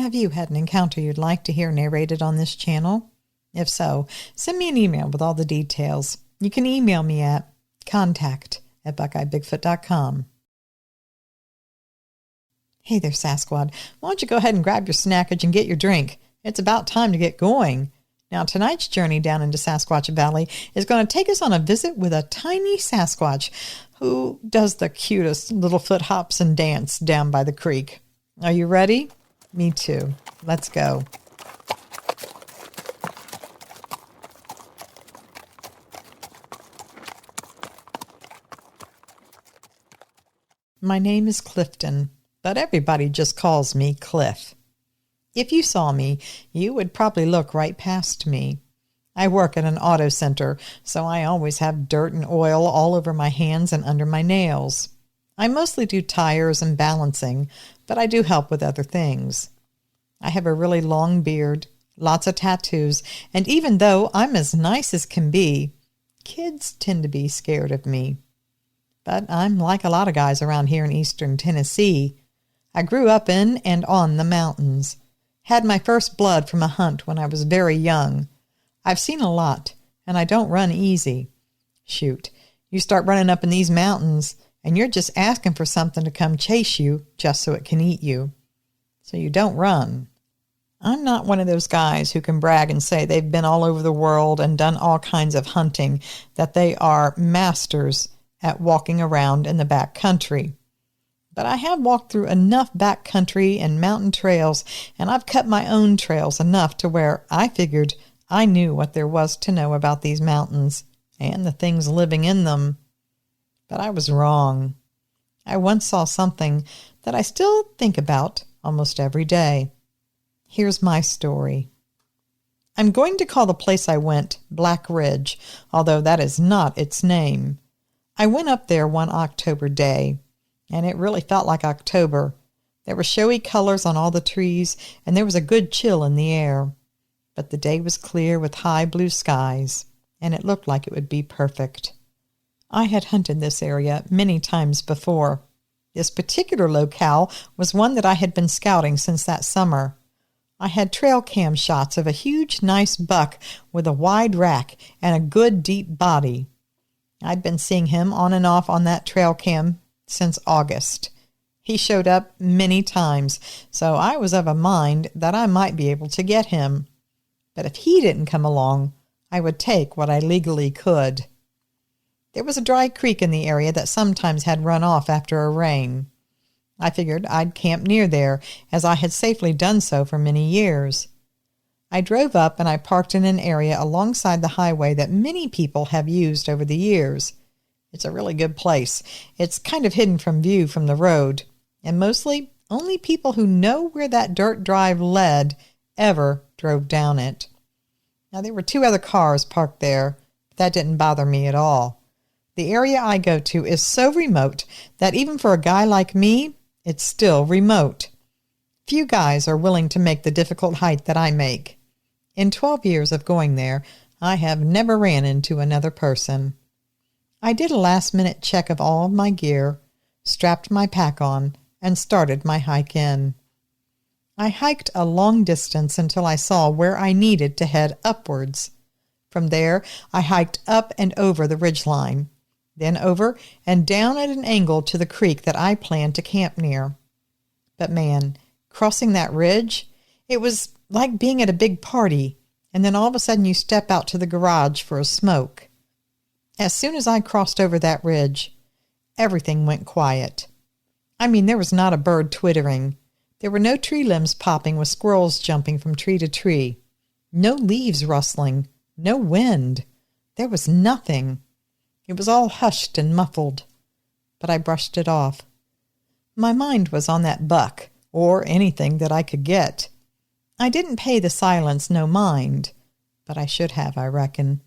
Have you had an encounter you'd like to hear narrated on this channel? If so, send me an email with all the details. You can email me at contact@buckeyebigfoot.com. Hey there, Sasquatch. Why don't you go ahead and grab your snackage and get your drink? It's about time to get going. Now, tonight's journey down into Sasquatch Valley is going to take us on a visit with a tiny Sasquatch who does the cutest little foot hops and dance down by the creek. Are you ready? Me too. Let's go. My name is Clifton, but everybody just calls me Cliff. If you saw me, you would probably look right past me. I work at an auto center, so I always have dirt and oil all over my hands and under my nails. I mostly do tires and balancing, but I do help with other things. I have a really long beard, lots of tattoos, and even though I'm as nice as can be, kids tend to be scared of me. But I'm like a lot of guys around here in eastern Tennessee. I grew up in and on the mountains. Had my first blood from a hunt when I was very young. I've seen a lot, and I don't run easy. Shoot, you start running up in these mountains, and you're just asking for something to come chase you just so it can eat you. So you don't run. I'm not one of those guys who can brag and say they've been all over the world and done all kinds of hunting, that they are masters at walking around in the back country. But I have walked through enough back country and mountain trails, and I've cut my own trails enough to where I figured I knew what there was to know about these mountains and the things living in them. But I was wrong. I once saw something that I still think about almost every day. Here's my story. I'm going to call the place I went Black Ridge, although that is not its name. I went up there one October day, and it really felt like October. There were showy colors on all the trees, and there was a good chill in the air. But the day was clear with high blue skies, and it looked like it would be perfect. I had hunted this area many times before. This particular locale was one that I had been scouting since that summer. I had trail cam shots of a huge, nice buck with a wide rack and a good deep body. I'd been seeing him on and off on that trail cam since August. He showed up many times, so I was of a mind that I might be able to get him. But if he didn't come along, I would take what I legally could. There was a dry creek in the area that sometimes had run off after a rain. I figured I'd camp near there, as I had safely done so for many years. I drove up and I parked in an area alongside the highway that many people have used over the years. It's a really good place. It's kind of hidden from view from the road, and mostly only people who know where that dirt drive led ever drove down it. Now, there were 2 other cars parked there, but that didn't bother me at all. The area I go to is so remote that even for a guy like me, it's still remote. Few guys are willing to make the difficult hike that I make. In 12 years of going there, I have never ran into another person. I did a last-minute check of all of my gear, strapped my pack on, and started my hike in. I hiked a long distance until I saw where I needed to head upwards. From there, I hiked up and over the ridgeline, then over and down at an angle to the creek that I planned to camp near. But man, crossing that ridge, it was like being at a big party, and then all of a sudden you step out to the garage for a smoke. As soon as I crossed over that ridge, everything went quiet. I mean, there was not a bird twittering. There were no tree limbs popping with squirrels jumping from tree to tree. No leaves rustling. No wind. There was nothing. It was all hushed and muffled. But I brushed it off. My mind was on that buck, or anything that I could get. I didn't pay the silence no mind, but I should have, I reckon.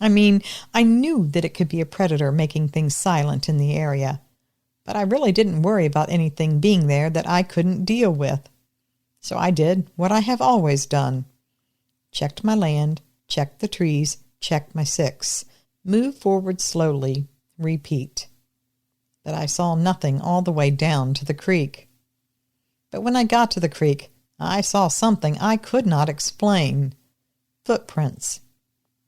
I mean, I knew that it could be a predator making things silent in the area, but I really didn't worry about anything being there that I couldn't deal with. So I did what I have always done. Checked my land, checked the trees, checked my six, moved forward slowly, repeat. But I saw nothing all the way down to the creek. But when I got to the creek, I saw something I could not explain. Footprints.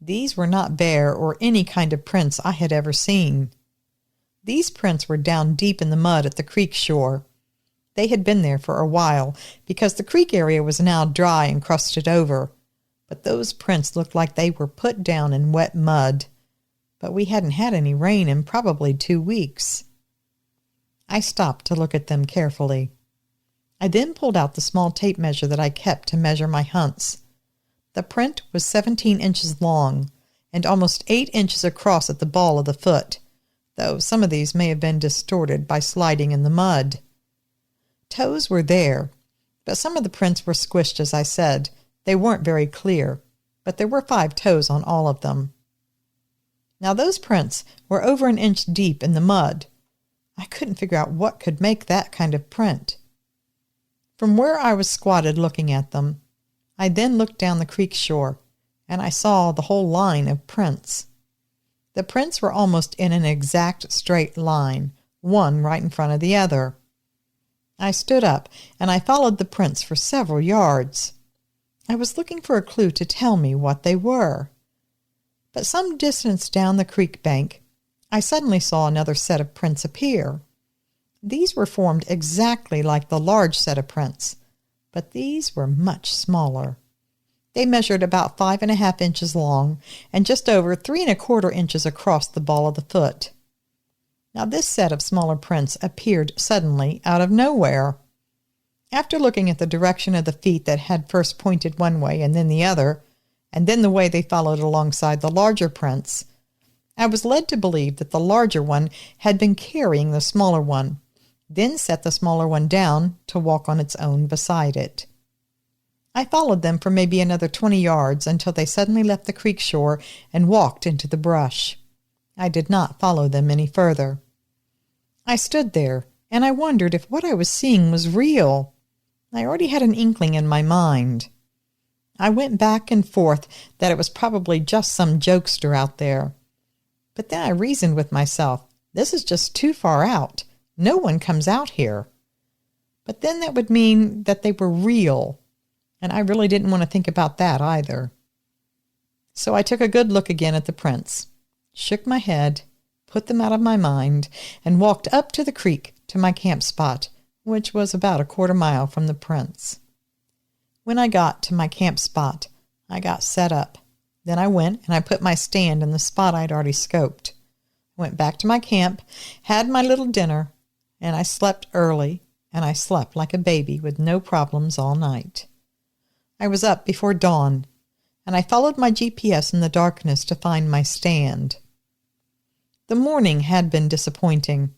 These were not bear or any kind of prints I had ever seen. These prints were down deep in the mud at the creek shore. They had been there for a while, because the creek area was now dry and crusted over. But those prints looked like they were put down in wet mud. But we hadn't had any rain in probably 2 weeks. I stopped to look at them carefully. I then pulled out the small tape measure that I kept to measure my hunts. The print was 17 inches long and almost 8 inches across at the ball of the foot, though some of these may have been distorted by sliding in the mud. Toes were there, but some of the prints were squished, as I said. They weren't very clear, but there were 5 toes on all of them. Now those prints were over an inch deep in the mud. I couldn't figure out what could make that kind of print. From where I was squatted looking at them, I then looked down the creek shore, and I saw the whole line of prints. The prints were almost in an exact straight line, one right in front of the other. I stood up, and I followed the prints for several yards. I was looking for a clue to tell me what they were. But some distance down the creek bank, I suddenly saw another set of prints appear. These were formed exactly like the large set of prints, but these were much smaller. They measured about 5.5 inches long and just over 3.25 inches across the ball of the foot. Now this set of smaller prints appeared suddenly out of nowhere. After looking at the direction of the feet that had first pointed one way and then the other, and then the way they followed alongside the larger prints, I was led to believe that the larger one had been carrying the smaller one, then set the smaller one down to walk on its own beside it. I followed them for maybe another 20 yards until they suddenly left the creek shore and walked into the brush. I did not follow them any further. I stood there, and I wondered if what I was seeing was real. I already had an inkling in my mind. I went back and forth that it was probably just some jokester out there. But then I reasoned with myself, this is just too far out. No one comes out here. But then that would mean that they were real, and I really didn't want to think about that either. So I took a good look again at the prints, shook my head, put them out of my mind, and walked up to the creek to my camp spot, which was about a 1/4 mile from the prints. When I got to my camp spot, I got set up. Then I went and I put my stand in the spot I'd already scoped. Went back to my camp, had my little dinner, and I slept early, and I slept like a baby with no problems all night. I was up before dawn, and I followed my GPS in the darkness to find my stand. The morning had been disappointing.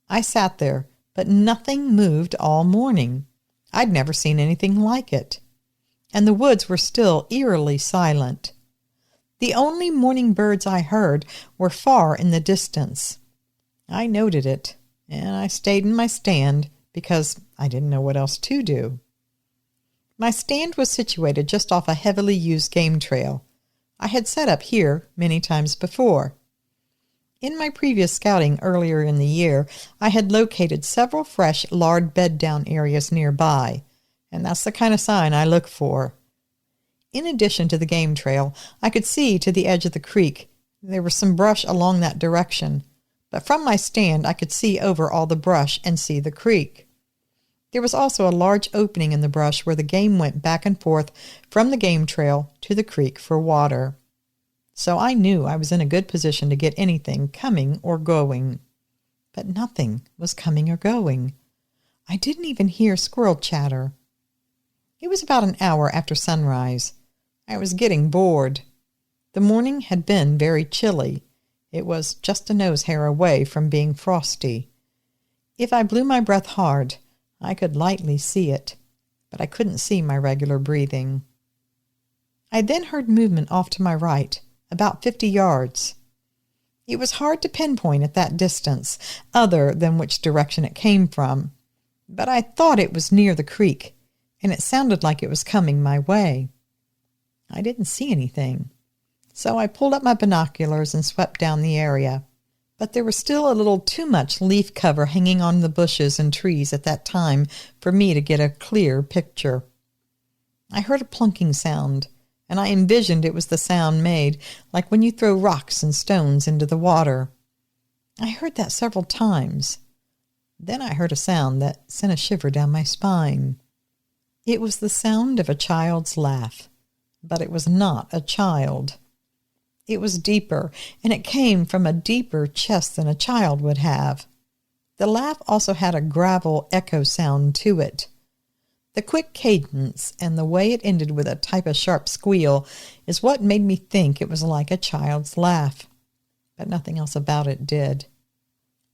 I sat there, but nothing moved all morning. I'd never seen anything like it. And the woods were still eerily silent. The only morning birds I heard were far in the distance. I noted it, and I stayed in my stand because I didn't know what else to do. My stand was situated just off a heavily used game trail. I had set up here many times before. In my previous scouting earlier in the year, I had located several fresh lard bed-down areas nearby, and that's the kind of sign I look for. In addition to the game trail, I could see to the edge of the creek. There was some brush along that direction, but from my stand I could see over all the brush and see the creek. There was also a large opening in the brush where the game went back and forth from the game trail to the creek for water. So I knew I was in a good position to get anything coming or going. But nothing was coming or going. I didn't even hear squirrel chatter. It was about an hour after sunrise. I was getting bored. The morning had been very chilly. It was just a nose hair away from being frosty. If I blew my breath hard, I could lightly see it, but I couldn't see my regular breathing. I then heard movement off to my right, about 50 yards. It was hard to pinpoint at that distance, other than which direction it came from, but I thought it was near the creek, and it sounded like it was coming my way. I didn't see anything, so I pulled up my binoculars and swept down the area. But there was still a little too much leaf cover hanging on the bushes and trees at that time for me to get a clear picture. I heard a plunking sound, and I envisioned it was the sound made like when you throw rocks and stones into the water. I heard that several times. Then I heard a sound that sent a shiver down my spine. It was the sound of a child's laugh, but it was not a child. It was deeper, and it came from a deeper chest than a child would have. The laugh also had a gravel echo sound to it. The quick cadence and the way it ended with a type of sharp squeal is what made me think it was like a child's laugh, but nothing else about it did.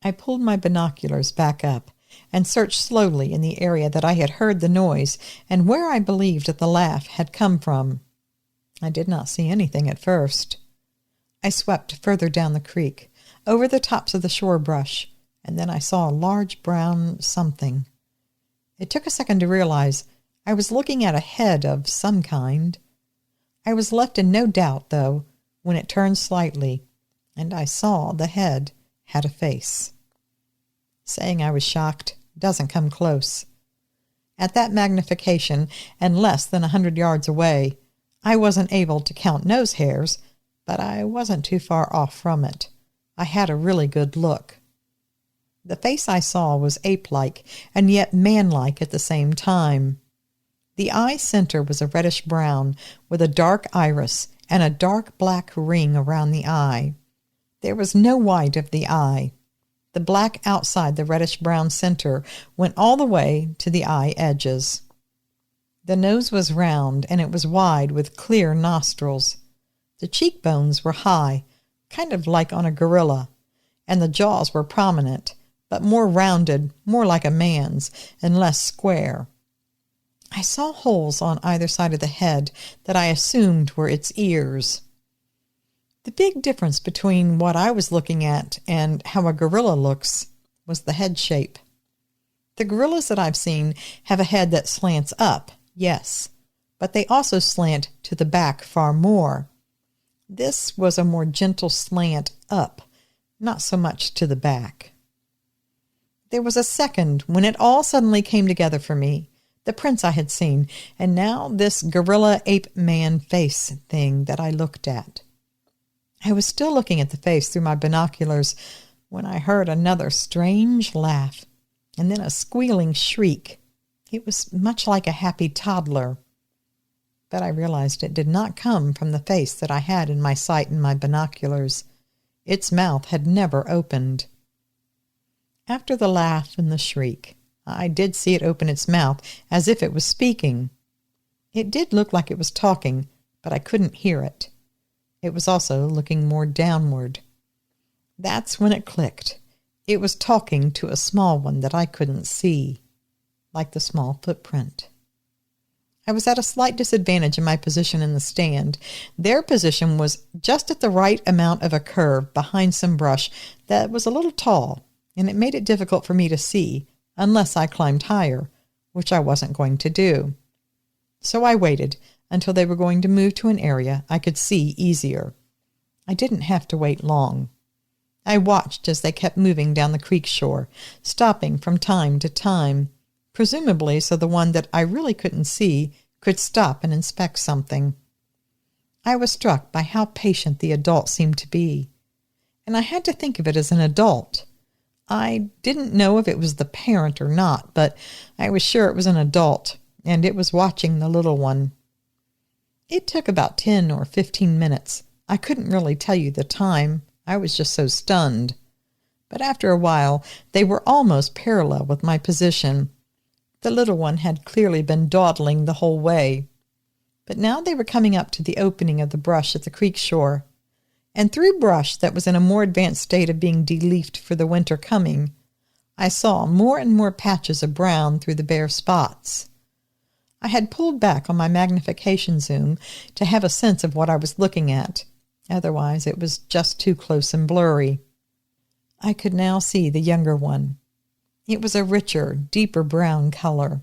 I pulled my binoculars back up and searched slowly in the area that I had heard the noise and where I believed that the laugh had come from. I did not see anything at first. I swept further down the creek, over the tops of the shore brush, and then I saw a large brown something. It took a second to realize I was looking at a head of some kind. I was left in no doubt, though, when it turned slightly, and I saw the head had a face. Saying I was shocked doesn't come close. At that magnification, and less than 100 yards away, I wasn't able to count nose hairs, but I wasn't too far off from it. I had a really good look. The face I saw was ape-like and yet man-like at the same time. The eye center was a reddish-brown with a dark iris and a dark black ring around the eye. There was no white of the eye. The black outside the reddish-brown center went all the way to the eye edges. The nose was round and it was wide with clear nostrils. The cheekbones were high, kind of like on a gorilla, and the jaws were prominent, but more rounded, more like a man's, and less square. I saw holes on either side of the head that I assumed were its ears. The big difference between what I was looking at and how a gorilla looks was the head shape. The gorillas that I've seen have a head that slants up, yes, but they also slant to the back far more. This was a more gentle slant up, not so much to the back. There was a second when it all suddenly came together for me, the prints I had seen, and now this gorilla ape man face thing that I looked at. I was still looking at the face through my binoculars when I heard another strange laugh, and then a squealing shriek. It was much like a happy toddler. But I realized it did not come from the face that I had in my sight in my binoculars. Its mouth had never opened. After the laugh and the shriek, I did see it open its mouth as if it was speaking. It did look like it was talking, but I couldn't hear it. It was also looking more downward. That's when it clicked. It was talking to a small one that I couldn't see, like the small footprint. I was at a slight disadvantage in my position in the stand. Their position was just at the right amount of a curve behind some brush that was a little tall, and it made it difficult for me to see unless I climbed higher, which I wasn't going to do. So I waited until they were going to move to an area I could see easier. I didn't have to wait long. I watched as they kept moving down the creek shore, stopping from time to time, presumably so the one that I really couldn't see could stop and inspect something. I was struck by how patient the adult seemed to be, and I had to think of it as an adult. I didn't know if it was the parent or not, but I was sure it was an adult, and it was watching the little one. It took about 10 or 15 minutes. I couldn't really tell you the time. I was just so stunned. But after a while, they were almost parallel with my position. The little one had clearly been dawdling the whole way. But now they were coming up to the opening of the brush at the creek shore, and through brush that was in a more advanced state of being de-leafed for the winter coming, I saw more and more patches of brown through the bare spots. I had pulled back on my magnification zoom to have a sense of what I was looking at. Otherwise, it was just too close and blurry. I could now see the younger one. It was a richer, deeper brown color.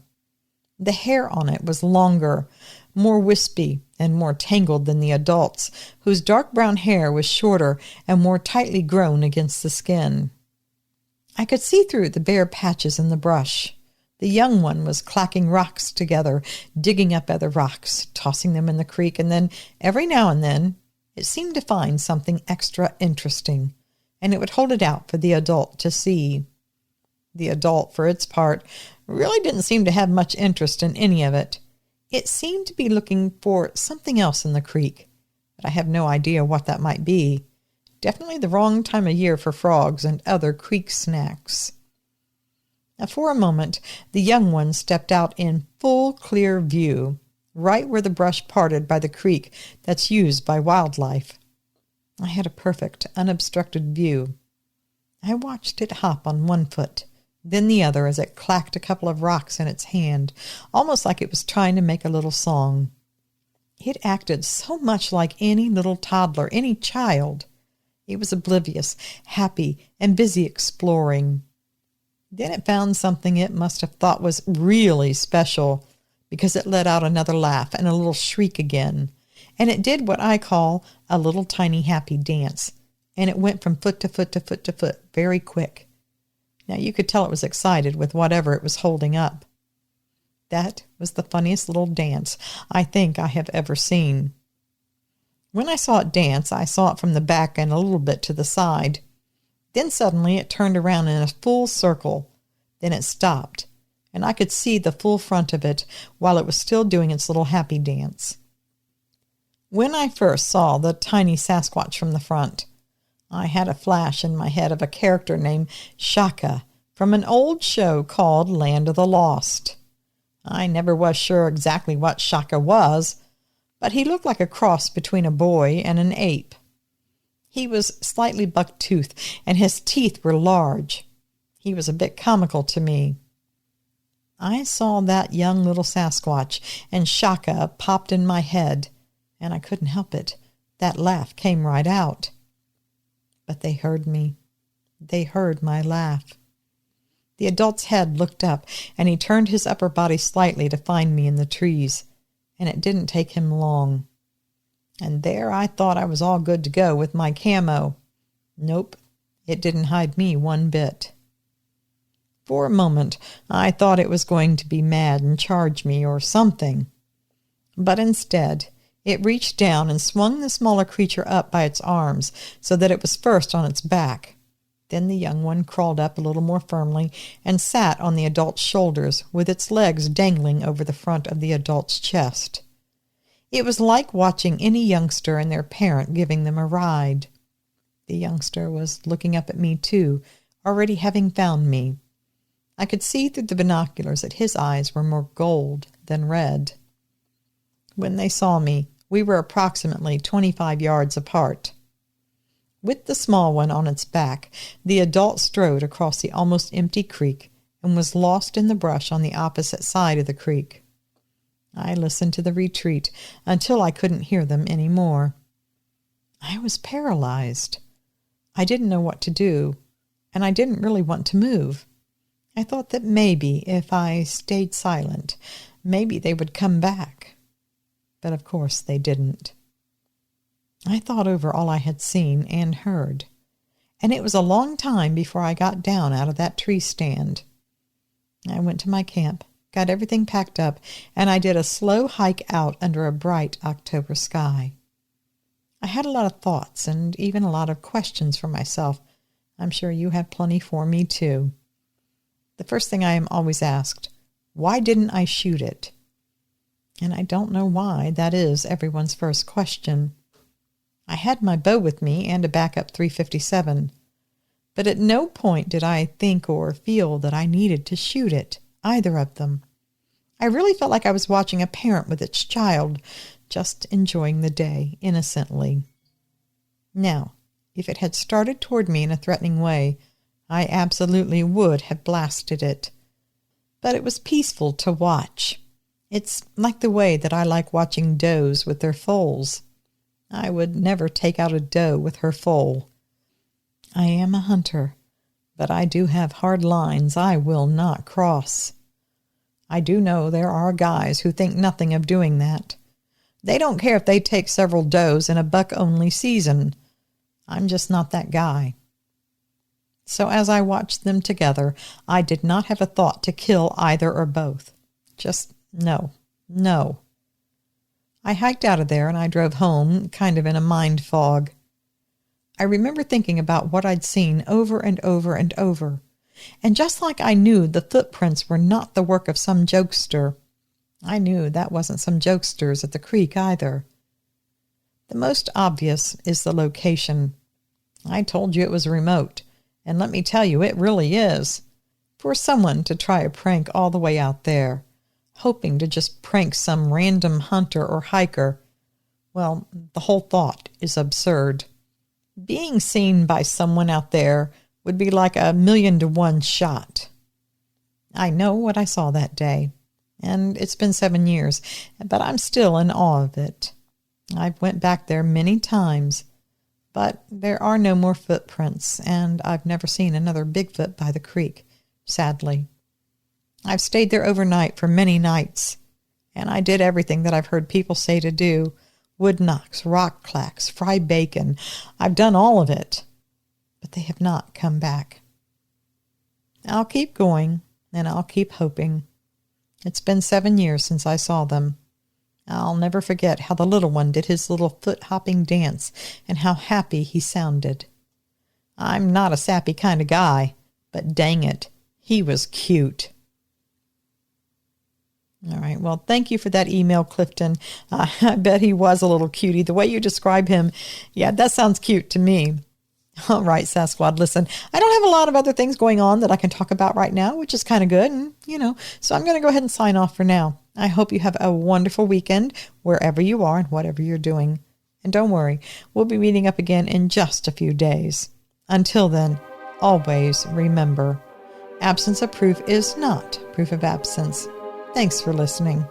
The hair on it was longer, more wispy, and more tangled than the adult's, whose dark brown hair was shorter and more tightly grown against the skin. I could see through the bare patches in the brush. The young one was clacking rocks together, digging up other rocks, tossing them in the creek, and then, every now and then, it seemed to find something extra interesting, and it would hold it out for the adult to see. The adult, for its part, really didn't seem to have much interest in any of it. It seemed to be looking for something else in the creek, but I have no idea what that might be. Definitely the wrong time of year for frogs and other creek snacks. Now, for a moment, the young one stepped out in full clear view, right where the brush parted by the creek that's used by wildlife. I had a perfect, unobstructed view. I watched it hop on one foot, then the other as it clacked a couple of rocks in its hand, almost like it was trying to make a little song. It acted so much like any little toddler, any child. It was oblivious, happy, and busy exploring. Then it found something it must have thought was really special, because it let out another laugh and a little shriek again, and it did what I call a little tiny happy dance, and it went from foot to foot to foot to foot very quick. Now you could tell it was excited with whatever it was holding up. That was the funniest little dance I think I have ever seen. When I saw it dance, I saw it from the back and a little bit to the side. Then suddenly it turned around in a full circle. Then it stopped, and I could see the full front of it while it was still doing its little happy dance. When I first saw the tiny Sasquatch from the front, I had a flash in my head of a character named Shaka from an old show called Land of the Lost. I never was sure exactly what Shaka was, but he looked like a cross between a boy and an ape. He was slightly buck-toothed, and his teeth were large. He was a bit comical to me. I saw that young little Sasquatch, and Shaka popped in my head, and I couldn't help it. That laugh came right out. But they heard me. They heard my laugh. The adult's head looked up, and he turned his upper body slightly to find me in the trees, and it didn't take him long. And there I thought I was all good to go with my camo. Nope, it didn't hide me one bit. For a moment, I thought it was going to be mad and charge me or something. But instead, it reached down and swung the smaller creature up by its arms so that it was first on its back. Then the young one crawled up a little more firmly and sat on the adult's shoulders with its legs dangling over the front of the adult's chest. It was like watching any youngster and their parent giving them a ride. The youngster was looking up at me too, already having found me. I could see through the binoculars that his eyes were more gold than red. When they saw me, we were approximately 25 yards apart. With the small one on its back, the adult strode across the almost empty creek and was lost in the brush on the opposite side of the creek. I listened to the retreat until I couldn't hear them any more. I was paralyzed. I didn't know what to do, and I didn't really want to move. I thought that maybe if I stayed silent, maybe they would come back. But of course they didn't. I thought over all I had seen and heard, and it was a long time before I got down out of that tree stand. I went to my camp, got everything packed up, and I did a slow hike out under a bright October sky. I had a lot of thoughts and even a lot of questions for myself. I'm sure you have plenty for me too. The first thing I am always asked, why didn't I shoot it? And I don't know why that is everyone's first question. I had my bow with me and a backup .357, but at no point did I think or feel that I needed to shoot it, either of them. I really felt like I was watching a parent with its child, just enjoying the day innocently. Now, if it had started toward me in a threatening way, I absolutely would have blasted it. But it was peaceful to watch. It's like the way that I like watching does with their foals. I would never take out a doe with her foal. I am a hunter, but I do have hard lines I will not cross. I do know there are guys who think nothing of doing that. They don't care if they take several does in a buck-only season. I'm just not that guy. So as I watched them together, I did not have a thought to kill either or both. Just no. I hiked out of there and I drove home, kind of in a mind fog. I remember thinking about what I'd seen over and over and over. And just like I knew the footprints were not the work of some jokester, I knew that wasn't some jokesters at the creek either. The most obvious is the location. I told you it was remote, and let me tell you, it really is. For someone to try a prank all the way out there, hoping to just prank some random hunter or hiker, well, the whole thought is absurd. Being seen by someone out there would be like 1,000,000 to 1 shot. I know what I saw that day, and it's been 7 years, but I'm still in awe of it. I've went back there many times, but there are no more footprints, and I've never seen another Bigfoot by the creek, sadly. I've stayed there overnight for many nights, and I did everything that I've heard people say to do. Wood knocks, rock clacks, fry bacon. I've done all of it, but they have not come back. I'll keep going, and I'll keep hoping. It's been 7 years since I saw them. I'll never forget how the little one did his little foot-hopping dance and how happy he sounded. I'm not a sappy kind of guy, but dang it, he was cute. All right, well, thank you for that email, Clifton. I bet he was a little cutie. The way you describe him, yeah, that sounds cute to me. All right, Sasquatch, listen, I don't have a lot of other things going on that I can talk about right now, which is kind of good, and, so I'm going to go ahead and sign off for now. I hope you have a wonderful weekend wherever you are and whatever you're doing. And don't worry, we'll be meeting up again in just a few days. Until then, always remember, absence of proof is not proof of absence. Thanks for listening.